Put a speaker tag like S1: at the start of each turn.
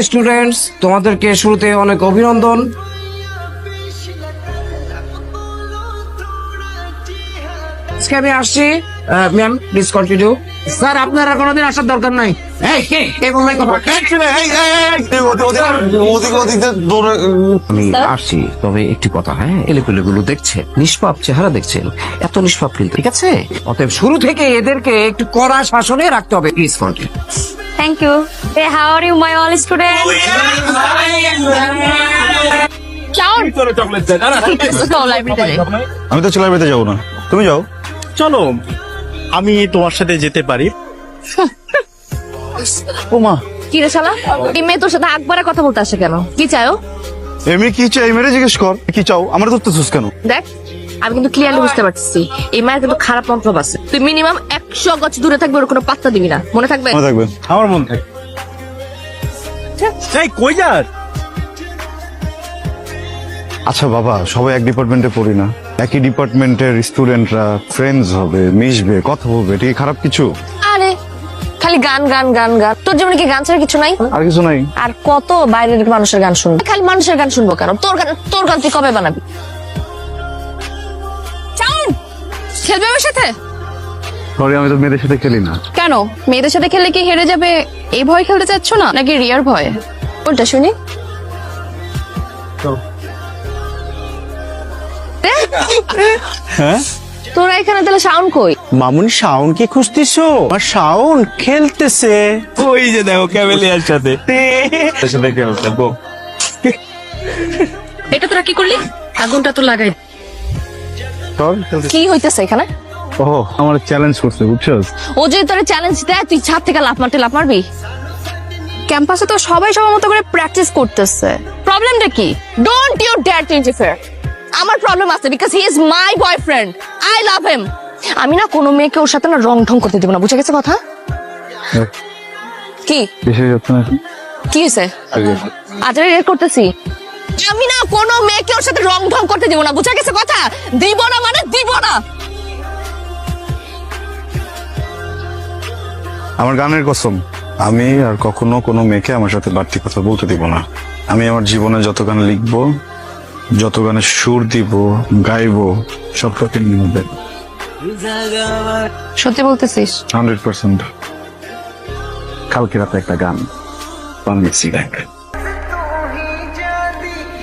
S1: Students, তোমাদেরকে শুরুতে অনেক অভিনন্দন। আজকে আমি আসছি। Ma'am please continue. স্যার আপনারা কোনোদিন আসার দরকার নাই। আমি আসছি, তবে একটি কথা, হ্যাঁ, এলেগুলো দেখছেন, নিষ্পাপ চেহারা দেখছেন, এত নিষ্পাপ কিন্তু, ঠিক আছে? অতএব শুরু থেকে এদেরকে একটু কড়া শাসনে রাখতে হবে। Please continue.
S2: Thank you. Hey, how are you, my all students?
S3: আমি তো লাইব্রেরিতে যাবো না, তুমি যাও।
S4: চলো, আমি তোমার সাথে যেতে পারি। ও মা,
S2: কি রে শালা, এই মেয়ে তোর সাথে আকবারে কথা বলতে আসে কেন? কি চাও?
S3: এমনি কি চাই মেরে জিজ্ঞেস কর, কি চাও? আমার ধরতেছিস কেন?
S2: দেখ, আমি কিন্তু ক্লিয়ারলি বুঝতে পারছি এই মায়ের কিন্তু খারাপ মন্তব্য আছে। তুই মিনিমাম 100 গজ দূরে থাকবে, ওর কোনো পাত্তা দিবি না, মনে থাকবে?
S3: মনে থাকবে।
S4: আমার মন থাকে। এই কই যাস?
S3: আচ্ছা বাবা, সবাই এক ডিপার্টমেন্টে পড়ি না, একই ডিপার্টমেন্টের স্টুডেন্টরা ফ্রেন্ডস হবে, মিশবে, কথা বলবে, এটা কি খারাপ কিছু?
S2: আরে খালি গান গান গান গান, তোর জীবনে কি গান ছাড়া কিছু নাই?
S3: আর কিছু নাই।
S2: আর কত বাইরের মানুষের গান শুনবো? খালি মানুষের গান শুনবো কেন? তোর গান তুই কবে বানাবি? খেলবে আমার সাথে?
S3: সরি, আমি তো মেয়েদের সাথে খেলি না।
S5: কেন? মেয়েদের সাথে খেললে কি হেরে যাবে এই ভয় খেলতে চাচ্ছ না, নাকি রিয়ার ভয়?
S2: কোনটা শুনি?
S4: হ্যাঁ,
S2: তোরা এখানে তাহলে সাউন্ড কই?
S4: মামুনি শাওন কি খুঁজতেছো? আমার শাওন খেলতেছে। ওই যে দেখো ক্যামেলিয়ার সাথে খেলতে।
S5: এটা তোরা কি করলি? আগুনটা তো লাগাই।
S2: কি হইতেছে এখানে?
S3: ও আমার চ্যালেঞ্জ করছে, বুঝছস?
S2: ও যদি তোর চ্যালেঞ্জ দেয়, তুই ছাদ থেকে লাফ মারবি?
S5: ক্যাম্পাসে তো সবাই সবার মতো করে প্র্যাকটিস করতেছে।
S2: প্রবলেমটা কি? Don't you dare to interfere. আমার প্রবলেম আছে, because he is my boyfriend, I love him. আমি না কোনো মেয়েকে ওর সাথে না রং ঢং করতে দেব না, বুঝে গেছে কথা? কি
S3: বেশি যাচ্ছে না।
S2: কি হয়েছে? আজ রেড করতেছি। আমি না কোনো মেয়েকে ওর সাথে রং ঢং করতে দিব না, বুঝে গেছে কথা? দিব না মানে দিব না।
S3: আমার গানের কসম, আমি আর কখনো কোনো মেয়েকে আমার সাথে বাড়তি কথা বলতে দিব না। আমি আমার জীবনে যত গান লিখবো, যত গানে সুর দিব, গাইবো, সব প্রতি নিয়ে
S5: সত্যি বলতেছিস?
S3: 100%। কালকে রাতে একটা গান বানিয়েছি, দেখ।